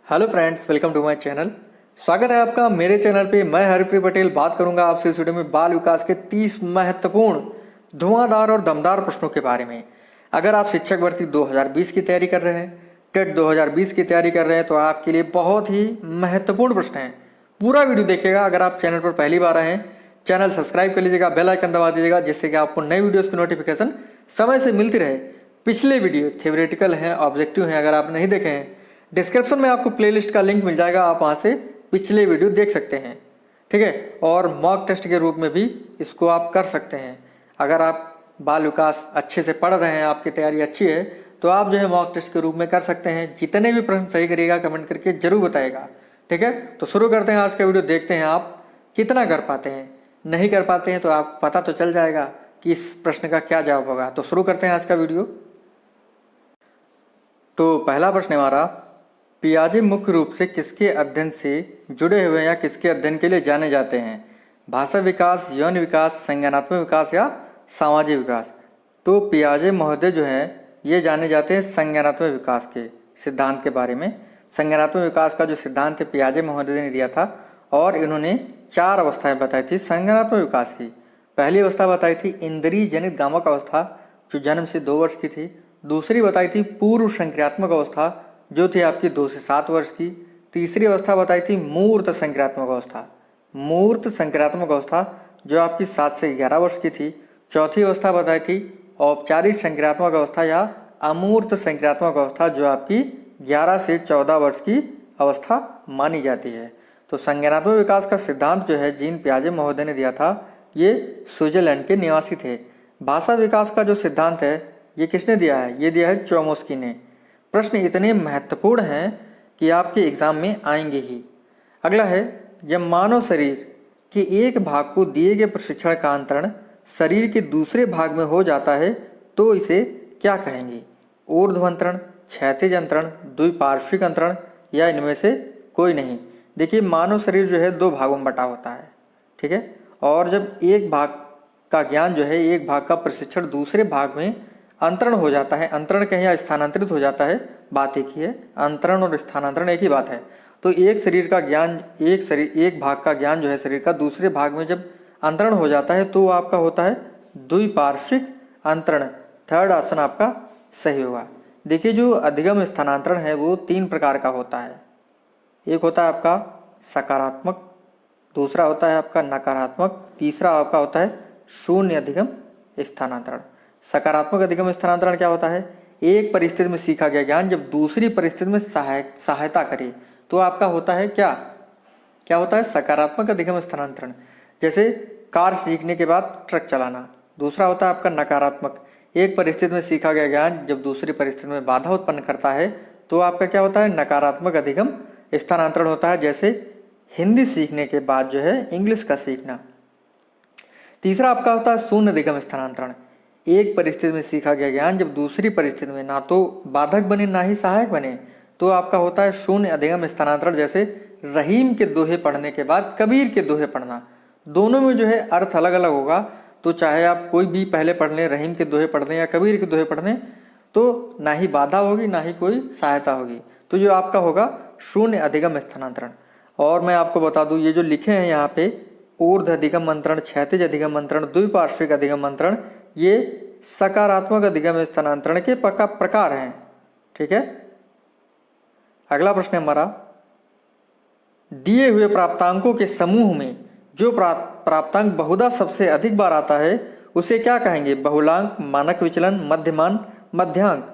Hello friends, welcome to my channel. स्वागत है आपका मेरे चैनल पे। मैं हरिप्रिय पटेल बात करूंगा आपसे इस वीडियो में बाल विकास के 30 महत्वपूर्ण धुआंधार और दमदार प्रश्नों के बारे में। अगर आप शिक्षक भर्ती 2020 की तैयारी कर रहे हैं, टेट 2020 की तैयारी कर रहे हैं, तो आपके लिए बहुत ही महत्वपूर्ण प्रश्न है। पूरा वीडियो देखिएगा। अगर आप चैनल पर पहली बार आए हैं, चैनल सब्सक्राइब कर लीजिएगा, बेल आइकन दबा दीजिएगा, जिससे कि आपको नई वीडियोज़ की नोटिफिकेशन समय से मिलती रहे। पिछले वीडियो थ्योरेटिकल हैं, ऑब्जेक्टिव हैं, अगर आप नहीं देखे हैं, डिस्क्रिप्शन में आपको प्लेलिस्ट का लिंक मिल जाएगा, आप वहाँ से पिछले वीडियो देख सकते हैं। ठीक है, और मॉक टेस्ट के रूप में भी इसको आप कर सकते हैं। अगर आप बाल विकास अच्छे से पढ़ रहे हैं, आपकी तैयारी अच्छी है, तो आप जो है मॉक टेस्ट के रूप में कर सकते हैं। जितने भी प्रश्न सही करिएगा कमेंट करके जरूर बताएगा। ठीक है, तो शुरू करते हैं आज का वीडियो। देखते हैं आप कितना कर पाते हैं। नहीं कर पाते हैं तो आप पता तो चल जाएगा कि इस प्रश्न का क्या जवाब होगा। तो शुरू करते हैं आज का वीडियो। तो पहला प्रश्न है हमारा, पियाजे मुख्य रूप से किसके अध्ययन से जुड़े हुए हैं या किसके अध्ययन के लिए जाने जाते हैं? भाषा विकास, यौन विकास, संज्ञानात्मक विकास या सामाजिक विकास? तो पियाजे महोदय जो हैं ये जाने जाते हैं संज्ञानात्मक विकास के सिद्धांत के बारे में। संज्ञानात्मक विकास का जो सिद्धांत है पियाजे महोदय ने दिया था, और इन्होंने 4 अवस्थाएं बताई थी संज्ञानात्मक विकास की। पहली अवस्था बताई थी इंद्रिय जनित गामक अवस्था, जो जन्म से 2 वर्ष की थी। दूसरी बताई थी पूर्व संक्रियात्मक अवस्था, जो थी आपकी 2 से 7 वर्ष की। तीसरी अवस्था बताई थी मूर्त संक्रियात्मक अवस्था, मूर्त संक्रियात्मक अवस्था, जो आपकी 7 से 11 वर्ष की थी। चौथी अवस्था बताई थी औपचारिक संक्रियात्मक अवस्था या अमूर्त संक्रियात्मक अवस्था, जो आपकी 11 से 14 वर्ष की अवस्था मानी जाती है। तो संज्ञानात्मक विकास का सिद्धांत जो है जीन पियाजे महोदय ने दिया था, ये स्विट्जरलैंड के निवासी थे। भाषा विकास का जो सिद्धांत है ये किसने दिया है? ये दिया है चोमस्की ने। प्रश्न इतने महत्वपूर्ण हैं कि आपके एग्जाम में आएंगे ही। अगला है, जब मानव शरीर के एक भाग को दिए गए प्रशिक्षण का अंतरण शरीर के दूसरे भाग में हो जाता है तो इसे क्या कहेंगे? ऊर्ध्व अंतरण, क्षैतिज अंतरण, द्विपार्श्विक अंतरण या इनमें से कोई नहीं? देखिए, मानव शरीर जो है 2 भागों में बटा होता है। ठीक है, और जब एक भाग का ज्ञान जो है, एक भाग का प्रशिक्षण दूसरे भाग में अंतरण हो जाता है, अंतरण कहीं या स्थानांतरित हो जाता है, बात एक ही है। अंतरण और स्थानांतरण एक ही बात है। तो एक शरीर का ज्ञान, एक भाग का ज्ञान जो है शरीर का दूसरे भाग में जब अंतरण हो जाता है तो आपका होता है द्विपार्श्विक अंतरण। थर्ड ऑप्शन आपका सही होगा। देखिए, जो अधिगम स्थानांतरण है वो 3 प्रकार का होता है। एक होता है आपका सकारात्मक, दूसरा होता है आपका नकारात्मक, तीसरा आपका होता है शून्य अधिगम स्थानांतरण। सकारात्मक अधिगम स्थानांतरण क्या होता है? एक परिस्थिति में सीखा गया ज्ञान जब दूसरी परिस्थिति में सहायता करे तो आपका होता है क्या होता है? सकारात्मक अधिगम स्थानांतरण। जैसे कार सीखने के बाद ट्रक चलाना। दूसरा होता है आपका नकारात्मक, एक परिस्थिति में सीखा गया ज्ञान जब दूसरी परिस्थिति में बाधा उत्पन्न करता है तो आपका क्या होता है? नकारात्मक अधिगम स्थानांतरण होता है। जैसे हिंदी सीखने के बाद जो है इंग्लिश का सीखना। तीसरा आपका होता है शून्य अधिगम स्थानांतरण, एक परिस्थिति में सीखा गया ज्ञान जब दूसरी परिस्थिति में ना तो बाधक बने ना ही सहायक बने तो आपका होता है शून्य अधिगम स्थानांतरण। जैसे रहीम के दोहे पढ़ने के बाद कबीर के दोहे पढ़ना, दोनों में जो है अर्थ अलग अलग होगा। तो चाहे आप कोई भी पहले पढ़ लें, रहीम के दोहे पढ़ लें या कबीर के दोहे पढ़ लें, तो ना ही बाधा होगी ना ही कोई सहायता होगी। तो जो आपका होगा शून्य अधिगम स्थानांतरण। और मैं आपको बता दूं, ये जो लिखे हैं यहाँ पे, ऊर्ध्व अधिगम अंतरण, क्षैतिज अधिगम अंतरण, द्विपार्श्विक अधिगम अंतरण, ये सकारात्मक अधिगम स्थानांतरण के प्रकार हैं। ठीक है, अगला प्रश्न है हमारा, दिए हुए प्राप्तांकों के समूह में जो प्राप्तांक बहुधा सबसे अधिक बार आता है उसे क्या कहेंगे? बहुलांक, मानक विचलन, मध्यमान, मध्यांक?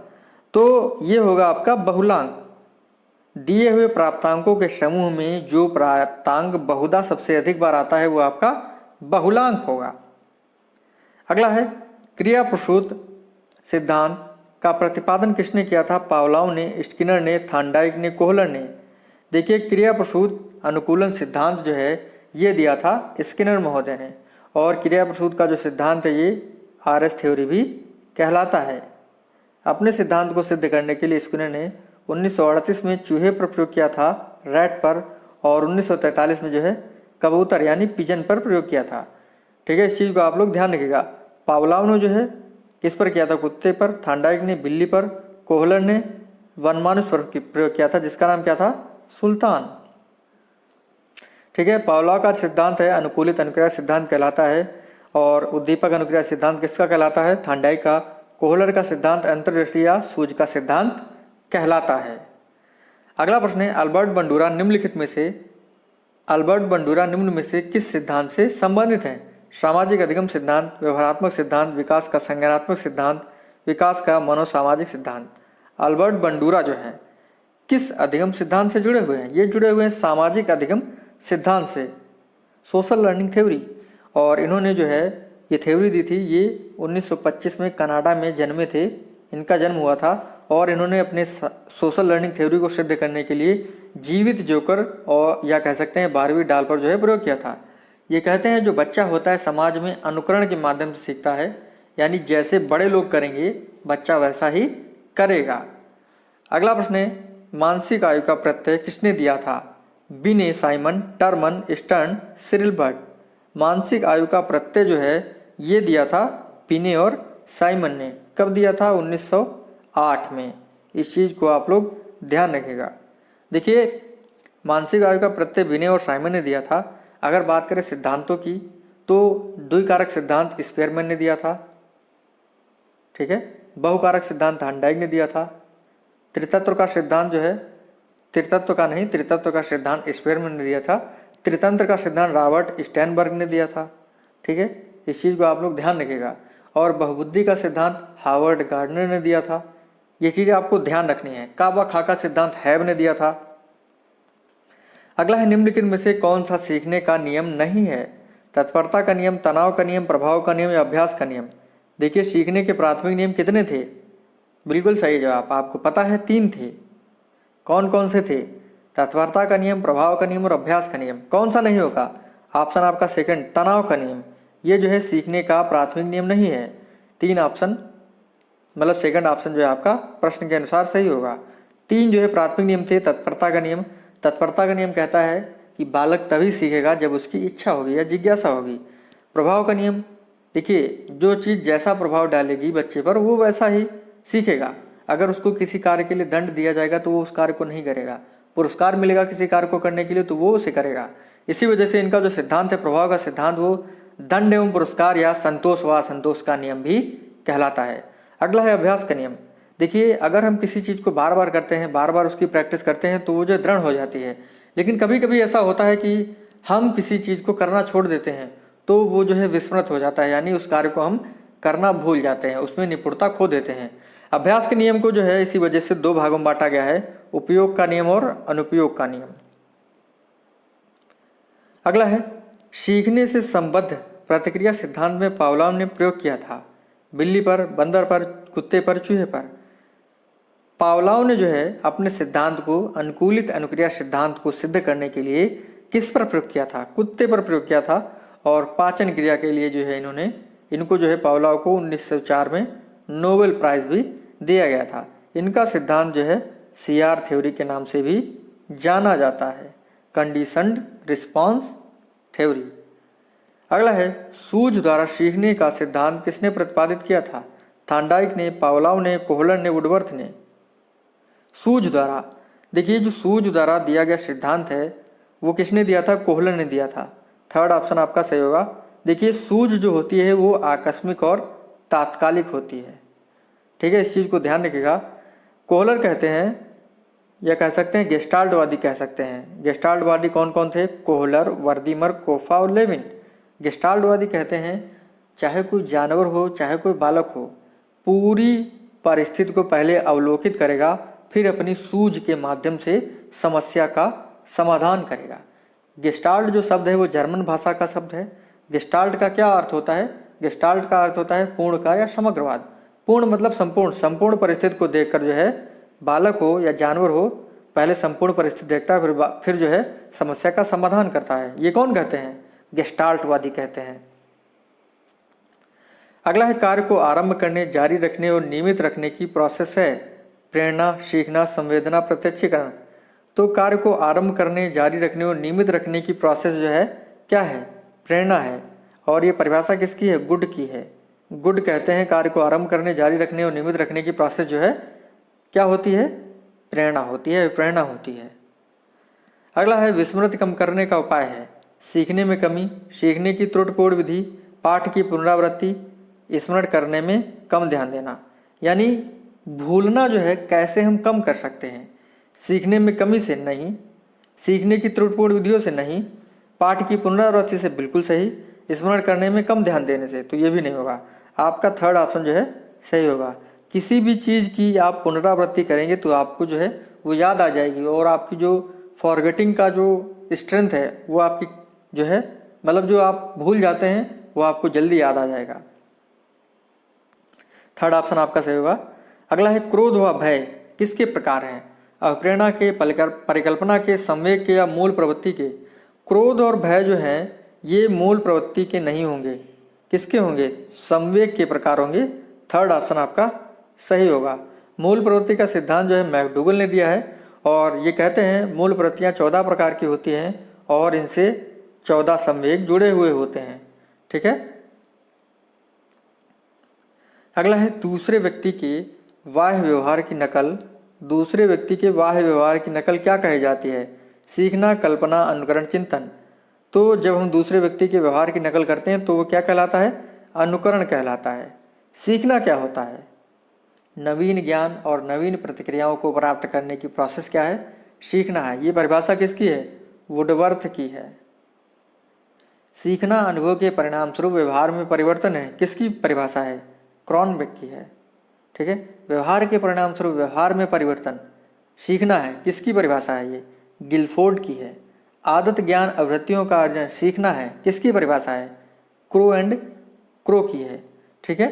तो ये होगा आपका बहुलांक। दिए हुए प्राप्तांकों के समूह में जो प्राप्तांक बहुधा सबसे अधिक बार आता है वो आपका बहुलांक होगा। अगला है, क्रिया प्रसूत सिद्धांत का प्रतिपादन किसने किया था? पावलोव ने, स्किनर ने, थॉर्नडाइक ने, कोहलर ने? देखिए, क्रिया प्रसूत अनुकूलन सिद्धांत जो है ये दिया था स्किनर महोदय ने, और क्रिया प्रसूत का जो सिद्धांत है ये RS थ्योरी भी कहलाता है। अपने सिद्धांत को सिद्ध करने के लिए स्किनर ने 1938 में चूहे पर प्रयोग किया था, रैट पर, और 1943 में जो है कबूतर यानी पिजन पर प्रयोग किया था। ठीक है, इस चीज़ को आप लोग ध्यान रखिएगा। पावलोव ने जो है किस पर किया था? कुत्ते पर। थॉर्नडाइक ने बिल्ली पर। कोहलर ने वनमानुष पर प्रयोग किया था, जिसका नाम क्या था? सुल्तान। ठीक है, पावलोव का सिद्धांत है अनुकूलित अनुक्रिया सिद्धांत कहलाता है, और उद्दीपक अनुक्रिया सिद्धांत किसका कहलाता है? थांडाइक का। कोहलर का सिद्धांत अंतर्दृष्टि या सूझ का सिद्धांत कहलाता है। अगला प्रश्न है, अल्बर्ट बंडूरा निम्न में से किस सिद्धांत से संबंधित है? सामाजिक अधिगम सिद्धांत, व्यवहारात्मक सिद्धांत, विकास का संज्ञानात्मक सिद्धांत, विकास का मनोसामाजिक सिद्धांत। अल्बर्ट बंडूरा जो है किस अधिगम सिद्धांत से जुड़े हुए हैं? ये जुड़े हुए हैं सामाजिक अधिगम सिद्धांत से, सोशल लर्निंग थ्योरी। और इन्होंने जो है ये थ्योरी दी थी, ये 1925 में कनाडा में जन्मे थे, इनका जन्म हुआ था। और इन्होंने अपने सोशल लर्निंग थ्योरी को सिद्ध करने के लिए जीवित जोकर और या कह सकते हैं 12वीं डाल पर जो है प्रयोग किया था। ये कहते हैं जो बच्चा होता है समाज में अनुकरण के माध्यम से सीखता है, यानी जैसे बड़े लोग करेंगे बच्चा वैसा ही करेगा। अगला प्रश्न है, मानसिक आयु का प्रत्यय किसने दिया था? Binet, Simon, Terman, Stern, Cyril Burt. मानसिक आयु का प्रत्यय जो है ये दिया था बिने और साइमन ने। कब दिया था? 1908 में। इस चीज़ को आप लोग ध्यान रखिएगा। देखिए, मानसिक आयु का प्रत्यय बिने और साइमन ने दिया था। अगर बात करें सिद्धांतों की तो द्विकारक सिद्धांत स्पेयरमैन ने दिया था। ठीक है, बहुकारक सिद्धांत थांडाइक ने दिया था। त्रितत्व का सिद्धांत जो है, त्रितत्व का सिद्धांत स्पेयरमैन ने दिया था। त्रितंत्र का सिद्धांत रॉबर्ट स्टैनबर्ग ने दिया था। ठीक है, इस चीज़ को आप लोग ध्यान रखिएगा। और बहुबुद्धि का सिद्धांत हार्वर्ड गार्डनर ने दिया था। ये चीज़ें आपको ध्यान रखनी है। काबा खा का सिद्धांत हैब ने दिया था। अगला है, निम्नलिखित में से कौन सा सीखने का नियम नहीं है? तत्परता का नियम, तनाव का नियम, प्रभाव का नियम या अभ्यास का नियम। देखिए, सीखने के प्राथमिक नियम कितने थे? बिल्कुल सही जवाब, आपको पता है 3 थे। कौन कौन से थे? तत्परता का नियम, प्रभाव का नियम और अभ्यास का नियम। कौन सा नहीं होगा? ऑप्शन आपका सेकंड, तनाव का नियम। ये जो है सीखने का प्राथमिक नियम नहीं है। 3 ऑप्शन, मतलब सेकंड ऑप्शन जो है आपका प्रश्न के अनुसार सही होगा। 3 जो है प्राथमिक नियम थे। तत्परता का नियम, तत्परता का नियम कहता है कि बालक तभी सीखेगा जब उसकी इच्छा होगी या जिज्ञासा होगी। प्रभाव का नियम, देखिए जो चीज़ जैसा प्रभाव डालेगी बच्चे पर वो वैसा ही सीखेगा। अगर उसको किसी कार्य के लिए दंड दिया जाएगा तो वो उस कार्य को नहीं करेगा, पुरस्कार मिलेगा किसी कार्य को करने के लिए तो वो उसे करेगा। इसी वजह से इनका जो सिद्धांत है प्रभाव का सिद्धांत, वो दंड एवं पुरस्कार या संतोष व असंतोष का नियम भी कहलाता है। अगला है अभ्यास का नियम। देखिए, अगर हम किसी चीज़ को बार बार करते हैं, बार बार उसकी प्रैक्टिस करते हैं तो वो जो दृढ़ हो जाती है। लेकिन कभी कभी ऐसा होता है कि हम किसी चीज़ को करना छोड़ देते हैं तो वो जो है विस्मृत हो जाता है, यानी उस कार्य को हम करना भूल जाते हैं, उसमें निपुणता खो देते हैं। अभ्यास के नियम को जो है इसी वजह से 2 भागों में बांटा गया है, उपयोग का नियम और अनुपयोग का नियम। अगला है, सीखने से संबद्ध प्रतिक्रिया सिद्धांत में पावलोव ने प्रयोग किया था। बिल्ली पर, बंदर पर, कुत्ते पर, चूहे पर। पावलोव ने जो है अपने सिद्धांत को, अनुकूलित अनुक्रिया सिद्धांत को सिद्ध करने के लिए किस पर प्रयोग किया था? कुत्ते पर प्रयोग किया था। और पाचन क्रिया के लिए जो है इनको जो है पावलोव को 1904 में नोबेल प्राइज भी दिया गया था। इनका सिद्धांत जो है CR थ्योरी के नाम से भी जाना जाता है, कंडीशनड रिस्पॉन्स थ्योरी। अगला है, सूझ द्वारा सीखने का सिद्धांत किसने प्रतिपादित किया था? थांडाइक ने, पावलोव ने, कोहलर ने, वुडवर्थ ने। सूझ द्वारा, देखिए जो सूझ द्वारा दिया गया सिद्धांत है वो किसने दिया था? कोहलर ने दिया था। थर्ड ऑप्शन आपका सही होगा। देखिए, सूझ जो होती है वो आकस्मिक और तात्कालिक होती है। ठीक है, इस चीज़ को ध्यान रखिएगा। कोहलर कहते हैं या कह सकते हैं गेस्टाल्टवादी कह सकते हैं। गेस्टाल्टवादी कौन कौन थे? कोहलर, वर्दीमर, कोफा और लेविन। गेस्टाल्टवादी कहते हैं चाहे कोई जानवर हो चाहे कोई बालक हो, पूरी परिस्थिति को पहले अवलोकित करेगा, फिर अपनी सूझ के माध्यम से समस्या का समाधान करेगा। गेस्टाल्ट जो शब्द है वो जर्मन भाषा का शब्द है। गेस्टाल्ट का क्या अर्थ होता है? गेस्टाल्ट का अर्थ होता है पूर्ण का या समग्रवाद। पूर्ण मतलब संपूर्ण परिस्थिति को देखकर जो है बालक हो या जानवर हो, पहले संपूर्ण परिस्थिति देखता है, फिर जो है समस्या का समाधान करता है। ये कौन कहते हैं? गेस्टाल्टवादी कहते हैं। अगला है, कार्य को आरंभ करने, जारी रखने और नियमित रखने की प्रोसेस है प्रेरणा, सीखना, संवेदना, प्रत्यक्षीकरण। तो कार्य को आरंभ करने, जारी रखने और नियमित रखने की प्रोसेस जो है क्या है? प्रेरणा है। और ये परिभाषा किसकी है? गुड की है। गुड कहते हैं कार्य को आरंभ करने, जारी रखने और नियमित रखने की प्रोसेस जो है क्या होती है? प्रेरणा होती है, प्रेरणा होती है। अगला है विस्मृति कम करने का उपाय है सीखने में कमी, सीखने की त्रुटिपूर्ण विधि, पाठ की पुनरावृत्ति, स्मरण करने में कम ध्यान देना। यानी भूलना जो है कैसे हम कम कर सकते हैं, सीखने में कमी से नहीं, सीखने की त्रुटिपूर्ण विधियों से नहीं, पाठ की पुनरावृत्ति से बिल्कुल सही, स्मरण करने में कम ध्यान देने से तो ये भी नहीं होगा। आपका थर्ड ऑप्शन जो है सही होगा। किसी भी चीज़ की आप पुनरावृत्ति करेंगे तो आपको जो है वो याद आ जाएगी और आपकी जो फॉरगेटिंग का जो स्ट्रेंथ है वो आपकी जो है मतलब जो आप भूल जाते हैं वो आपको जल्दी याद आ जाएगा। थर्ड ऑप्शन आपका सही होगा। अगला है क्रोध व भय किसके प्रकार हैं, अप्रेरणा के, परिकल्पना के, संवेग के या मूल प्रवृत्ति के। क्रोध और भय जो है ये मूल प्रवृत्ति के नहीं होंगे, किसके होंगे, संवेग के प्रकार होंगे। थर्ड ऑप्शन आपका सही होगा। मूल प्रवृत्ति का सिद्धांत जो है मैकडूगल ने दिया है और ये कहते हैं मूल प्रवृत्तियाँ 14 प्रकार की होती हैं और इनसे 14 संवेग जुड़े हुए होते हैं। ठीक है। अगला है दूसरे व्यक्ति के बाह्य व्यवहार की नकल। दूसरे व्यक्ति के बाह्य व्यवहार की नकल क्या कही जाती है, सीखना, कल्पना, अनुकरण, चिंतन। तो जब हम दूसरे व्यक्ति के व्यवहार की नकल करते हैं तो वो क्या कहलाता है, अनुकरण कहलाता है। सीखना क्या होता है, नवीन ज्ञान और नवीन प्रतिक्रियाओं को प्राप्त करने की प्रोसेस क्या है, सीखना है। ये परिभाषा किसकी है, वुडवर्थ की है। सीखना अनुभव के परिणाम स्वरूप व्यवहार में परिवर्तन है, किसकी परिभाषा है, क्रॉनबेक की है। ठीक है। व्यवहार के परिणाम स्वरूप व्यवहार में परिवर्तन सीखना है, किसकी परिभाषा है, ये गिलफोर्ड की है। आदत ज्ञान अवृत्तियों का अर्जन सीखना है, किसकी परिभाषा है, क्रो एंड क्रो की है। ठीक है।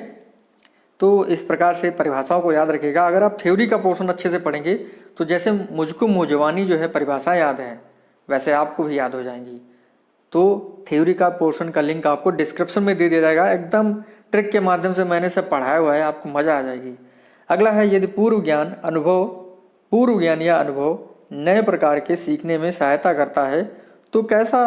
तो इस प्रकार से परिभाषाओं को याद रखिएगा। अगर आप थ्योरी का पोर्शन अच्छे से पढ़ेंगे तो जैसे मुझको मौजवानी जो है परिभाषा याद है वैसे आपको भी याद हो जाएंगी। तो थ्योरी का पोर्शन का लिंक आपको डिस्क्रिप्शन में दे दिया जाएगा, एकदम ट्रिक के माध्यम से मैंने सब पढ़ाया हुआ है, आपको मजा आ जाएगी। अगला है यदि पूर्व ज्ञान या अनुभव नए प्रकार के सीखने में सहायता करता है तो कैसा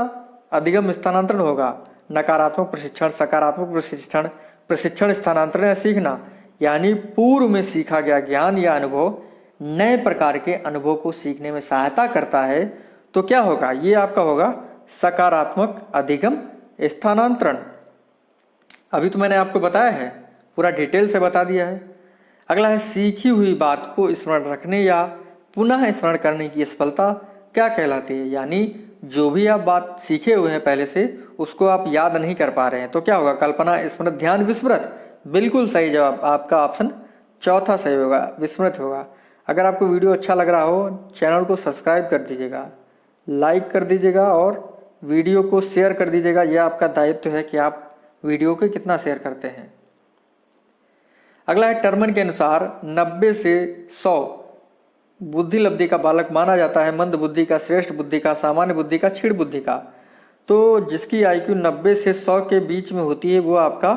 अधिगम स्थानांतरण होगा, नकारात्मक प्रशिक्षण, सकारात्मक प्रशिक्षण, प्रशिक्षण स्थानांतरण या सीखना। यानी पूर्व में सीखा गया ज्ञान या अनुभव नए प्रकार के अनुभव को सीखने में सहायता करता है तो क्या होगा, ये आपका होगा सकारात्मक अधिगम स्थानांतरण। अभी तो मैंने आपको बताया है, पूरा डिटेल से बता दिया है। अगला है सीखी हुई बात को स्मरण रखने या पुनः स्मरण करने की सफलता क्या कहलाती है। यानी जो भी आप बात सीखे हुए हैं पहले से उसको आप याद नहीं कर पा रहे हैं तो क्या होगा, कल्पना, स्मृत, ध्यान, विस्मृत। बिल्कुल सही जवाब आपका ऑप्शन चौथा सही होगा, विस्मृत होगा। अगर आपको वीडियो अच्छा लग रहा हो चैनल को सब्सक्राइब कर दीजिएगा, लाइक कर दीजिएगा और वीडियो को शेयर कर दीजिएगा। यह आपका दायित्व है कि आप वीडियो को कितना शेयर करते हैं। अगला है टर्मन के अनुसार 90 से 100 बुद्धि लब्धि का बालक माना जाता है, मंद बुद्धि का, श्रेष्ठ बुद्धि का, सामान्य बुद्धि का, क्षीण बुद्धि का। तो जिसकी IQ 90 से 100 के बीच में होती है वो आपका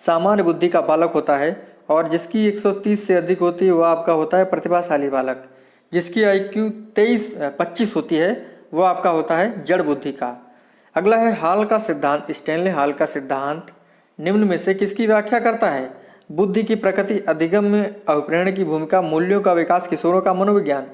सामान्य बुद्धि का बालक होता है और जिसकी 130 से अधिक होती है वो आपका होता है प्रतिभाशाली बालक। जिसकी IQ 25 होती है वो आपका होता है जड़ बुद्धि का। अगला है हाल का सिद्धांत। स्टैनले हाल का सिद्धांत निम्न में से किसकी व्याख्या करता है, बुद्धि की प्रकृति, अधिगम में अभिप्रेरण की भूमिका, मूल्यों का विकास, किशोरों का मनोविज्ञान।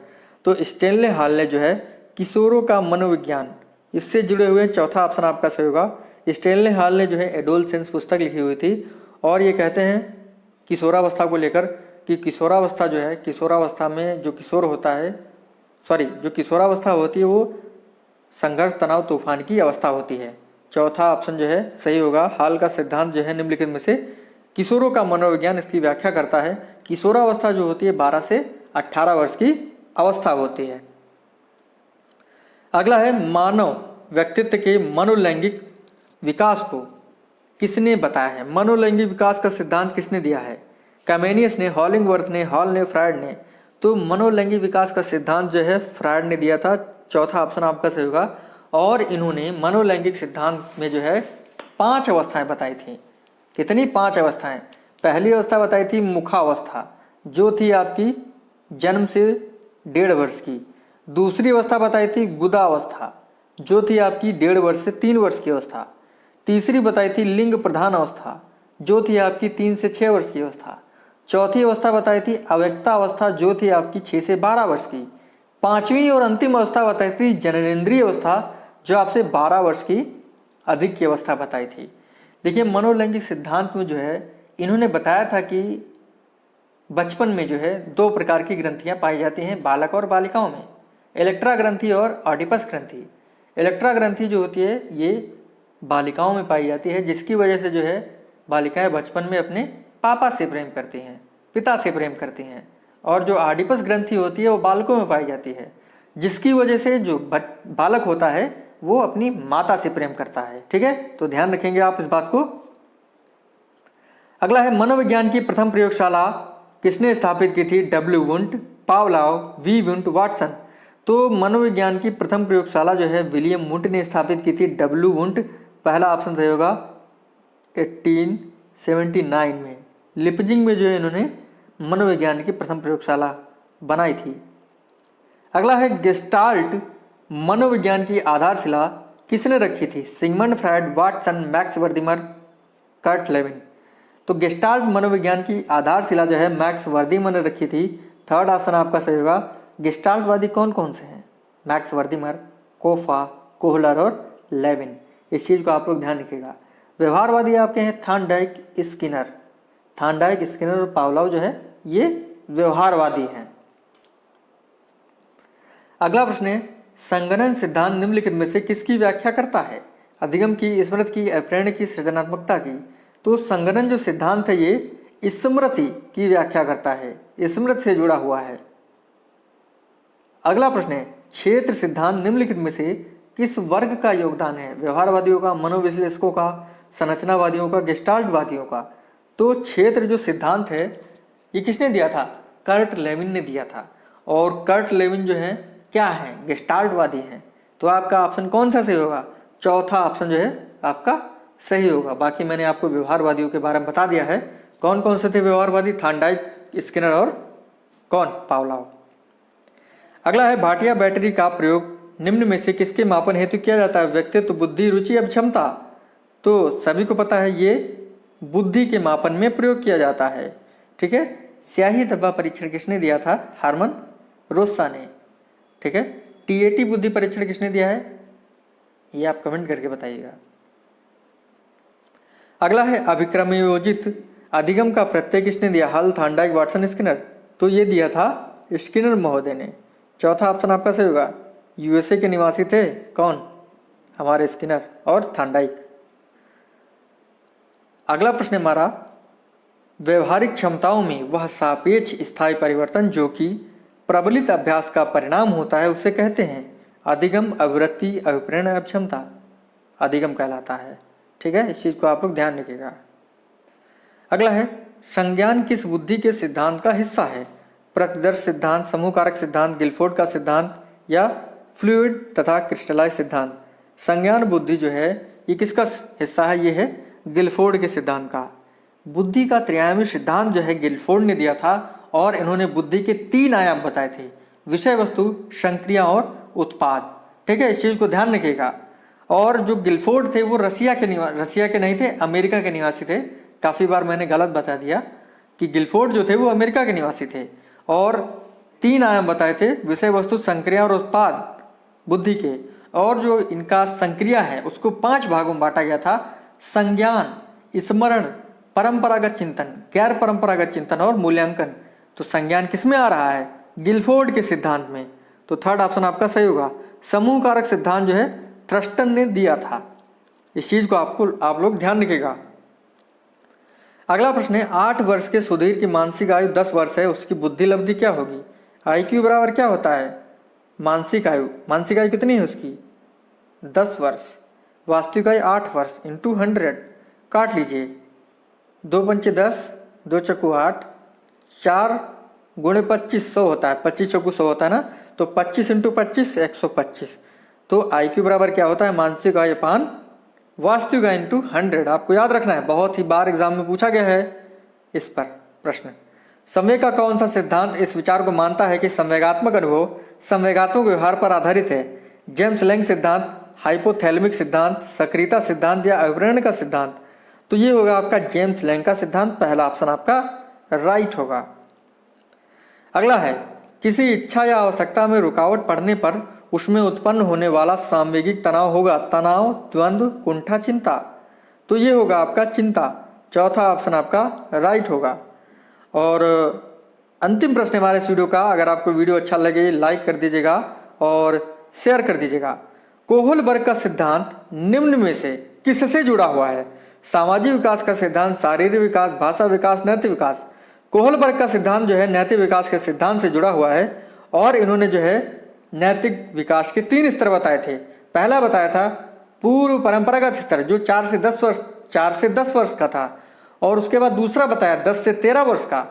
तो स्टैनले हाल ने जो है किशोरों का मनोविज्ञान इससे जुड़े हुए चौथा ऑप्शन आपका सही होगा। स्टैनले हाल ने जो है एडोलसेंस पुस्तक लिखी हुई थी और ये कहते हैं किशोरावस्था को लेकर कि किशोरावस्था जो है, किशोरावस्था में जो किशोर होता है, जो किशोरावस्था होती है वो संघर्ष, तनाव, तूफान की अवस्था होती है। चौथा ऑप्शन जो है सही होगा। हाल का सिद्धांत जो है निम्नलिखित में से किशोरों का मनोविज्ञान इसकी व्याख्या करता है। किशोरावस्था जो होती है 12 से 18 वर्ष की अवस्था होती है। अगला है मानव व्यक्तित्व के मनोलैंगिक विकास को किसने बताया है, मनोलैंगिक विकास का सिद्धांत किसने दिया है, कैमेनियस ने, हॉलिंगवर्थ ने, हॉल ने, फ्रायड ने। तो मनोलैंगिक विकास का सिद्धांत जो है फ्रायड ने दिया था, चौथा ऑप्शन आपका सही होगा। और इन्होंने मनोलैंगिक सिद्धांत में जो है 5 अवस्थाएं बताई थी। कितनी, 5 अवस्थाएं। पहली अवस्था बताई थी मुखावस्था जो थी आपकी जन्म से 1.5 वर्ष की। दूसरी अवस्था बताई थी गुदावस्था जो थी आपकी 1.5 वर्ष से 3 वर्ष की अवस्था। तीसरी बताई थी लिंग प्रधान अवस्था जो थी आपकी 3 से 6 वर्ष की अवस्था। चौथी अवस्था बताई थी अव्यक्ता अवस्था जो थी आपकी 6 से 12 वर्ष की। पांचवी और अंतिम अवस्था बताई थी जननेंद्रिय अवस्था, जो आपसे 12 वर्ष की अधिक की अवस्था बताई थी। देखिए मनोलैंगिक सिद्धांत में जो है इन्होंने बताया था कि बचपन में जो है 2 प्रकार की ग्रंथियां पाई जाती हैं बालक और बालिकाओं में, इलेक्ट्रा ग्रंथि और ऑडिपस ग्रंथि। इलेक्ट्रा ग्रंथि जो होती है ये बालिकाओं में पाई जाती है, जिसकी वजह से जो है बालिकाएं बचपन में अपने पापा से प्रेम करती हैं, पिता से प्रेम करती हैं। और जो ऑडिपस ग्रंथि होती है वो बालकों में पाई जाती है, जिसकी वजह से जो बालक होता है वो अपनी माता से प्रेम करता है। ठीक है, तो ध्यान रखेंगे आप इस बात को। अगला है मनोविज्ञान की प्रथम प्रयोगशाला किसने स्थापित की थी? W Wundt, Pavlov, V Wundt, Watson. तो मनोविज्ञान की प्रथम प्रयोगशाला जो है विलियम वुंट ने स्थापित की थी। डब्ल्यू वुंट पहला ऑप्शन सही होगा 1879 में। लिपजिंग में जो है इन्होंने मनोविज्ञान की प्रथम प्रयोगशाला बनाई थी। अगला है गेस्टाल्ट मनोविज्ञान की आधारशिला किसने रखी थी? Sigmund Freud, Watson, Max Wertheimer, Kurt Lewin. तो गेस्टाल्ट मनोविज्ञान की आधारशिला जो है मैक्स वर्दिमर ने रखी थी। थर्ड ऑप्शन आपका सही होगा। गेस्टाल्टवादी कौन कौन से हैं? मैक्स वर्दिमर, कोफा, कोहलर और लेविन। इस चीज़ को आप लोग ध्यान रखिएगा। व्यवहारवादी आपके हैं थॉर्नडाइक, स्किनर। थॉर्नडाइक, स्किनर और पावलोव जो है ये व्यवहारवादी हैं। अगला प्रश्न है संगणन सिद्धांत निम्नलिखित में से किसकी व्याख्या करता है? अधिगम की, स्मृति की, अप्रेरण की, सृजनात्मकता की। तो संगणन जो सिद्धांत है ये स्मृति की व्याख्या करता है, स्मृति से जुड़ा हुआ है। अगला प्रश्न है क्षेत्र सिद्धांत निम्नलिखित में से किस वर्ग का योगदान है? व्यवहारवादियों का, मनोविश्लेषकों का, संरचनावादियों का, गेस्टाल्टवादियों का। तो क्षेत्र जो सिद्धांत है ये किसने दिया था? कर्ट लेविन ने दिया था। और कर्ट लेविन जो है क्या है? गेस्टाल्टवादी हैं। तो आपका ऑप्शन कौन सा सही होगा? चौथा ऑप्शन जो है आपका सही होगा। बाकी मैंने आपको व्यवहारवादियों के बारे में बता दिया है। कौन कौन से थे व्यवहारवादी? थॉर्नडाइक, स्किनर और कौन? पावलोव। अगला है भाटिया बैटरी का प्रयोग निम्न में से किसके मापन हेतु किया जाता है? व्यक्तित्व, बुद्धि, रुचि, अक्षमता। तो सभी को पता है ये बुद्धि के मापन में प्रयोग किया जाता है। ठीक है, स्याही धब्बा परीक्षण किसने दिया था? हार्मन रोसा ने। ठीक है, टीएटी बुद्धि परीक्षण किसने दिया है? ये आप कमेंट करके बताइएगा। अगला है अभिक्रमयोजित अधिगम का प्रत्यय किसने दिया? हल, थॉर्नडाइक, वाटसन, स्किनर। तो ये दिया था स्किनर महोदय ने। चौथा ऑप्शन आपका सही होगा। यूएसए के निवासी थे कौन? हमारे स्किनर और थॉर्नडाइक। अगला प्रश्न हमारा व्यवहारिक क्षमताओं में वह सापेक्ष स्थायी परिवर्तन जो कि प्रबलित अभ्यास का परिणाम होता है उसे कहते हैं? अधिगम, अभिवृत्ति, अभिप्रेरण, अक्षमता। अधिगम कहलाता है। ठीक है, इस चीज को आप लोग ध्यान रखिएगा। अगला है संज्ञान किस बुद्धि के सिद्धांत का हिस्सा है? प्रतिदर्श सिद्धांत, समूह कारक सिद्धांत, गिलफोर्ड का सिद्धांत या फ्लूइड तथा क्रिस्टलाइज सिद्धांत। संज्ञान बुद्धि जो है ये किसका हिस्सा है? ये है गिलफोर्ड के सिद्धांत का। बुद्धि का त्रिआयामी सिद्धांत जो है गिलफोर्ड ने दिया था और इन्होंने बुद्धि के 3 आयाम बताए थे, विषय वस्तु, संक्रिया और उत्पाद। ठीक है, इस चीज को ध्यान रखिएगा। और जो गिलफोर्ड थे वो रसिया के नहीं थे, अमेरिका के निवासी थे। काफी बार मैंने गलत बता दिया कि गिलफोर्ड जो थे वो अमेरिका के निवासी थे और 3 आयाम बताए थे, विषय वस्तु, संक्रिया और उत्पाद बुद्धि के। और जो इनका संक्रिया है उसको 5 भागों में बांटा गया था: संज्ञान, स्मरण, परंपरागत चिंतन, गैर परंपरागत चिंतन और मूल्यांकन। तो संज्ञान किसमें आ रहा है? गिलफोर्ड के सिद्धांत में। तो थर्ड ऑप्शन आपका सही होगा। समूह कारक सिद्धांत जो है थ्रस्टन ने दिया था। इस चीज को आप लोग ध्यान रखिएगा। अगला प्रश्न है 8 वर्ष के सुधीर की मानसिक आयु 10 वर्ष है, उसकी बुद्धि लब्धि क्या होगी? IQ बराबर क्या होता है? मानसिक आयु कितनी है उसकी? 10 वर्ष। वास्तविक आयु 8 वर्ष इंटू 100 काट लीजिए। 2 पंचे 10, 2 चक्कू 8, 4 गुणे 25 100 होता है, 25 चक्कू 100 होता है ना। तो 25 इंटू 25 125। तो IQ बराबर क्या होता है? मानसिक आयु अपान वास्तविक आयु इंटू 100। आपको याद रखना है, बहुत ही बार एग्जाम में पूछा गया है इस पर प्रश्न। संवेग का कौन सा सिद्धांत इस विचार को मानता है कि संवेगात्मक अनुभव संवेगात्मक व्यवहार पर आधारित है? जेम्स लैंग सिद्धांत, हाइपोथैलेमिक सिद्धांत, सक्रियता सिद्धांत या अभिप्रेरण का सिद्धांत। तो ये होगा आपका जेम्स लैंग का सिद्धांत। पहला ऑप्शन आपका राइट होगा। अगला है किसी इच्छा या आवश्यकता में रुकावट पड़ने पर उसमें उत्पन्न होने वाला सामवेगिक तनाव होगा तनाव, द्वंद्व, कुंठा, चिंता। तो ये होगा आपका चिंता। चौथा ऑप्शन आपका राइट होगा। और अंतिम प्रश्न हमारे इस वीडियो का, अगर आपको वीडियो अच्छा लगे लाइक कर दीजिएगा और शेयर कर दीजिएगा। कोहलबर्ग का सिद्धांत निम्न में से किससे जुड़ा हुआ है? सामाजिक विकास का सिद्धांत, शारीरिक विकास, भाषा विकास, नैतिक विकास। कोहलबर्ग का सिद्धांत जो है नैतिक विकास के सिद्धांत से जुड़ा हुआ है और इन्होंने जो है नैतिक विकास के 3 स्तर बताए थे। पहला बताया था पूर्व परंपरागत स्तर जो 4 से 10 वर्ष का था, और उसके बाद दूसरा बताया 10 से 13 वर्ष का,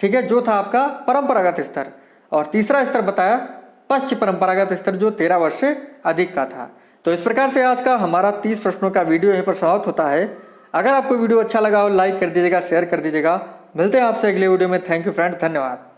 ठीक है, जो था आपका परंपरागत स्तर, और तीसरा स्तर बताया पश्चिम परंपरागत स्तर जो 13 वर्ष से अधिक का था। तो इस प्रकार से आज का हमारा 30 प्रश्नों का वीडियो यहीं पर समाप्त होता है। अगर आपको वीडियो अच्छा लगा हो लाइक कर दीजिएगा, शेयर कर दीजिएगा। मिलते हैं आपसे अगले वीडियो में। थैंक यू फ्रेंड्स, धन्यवाद।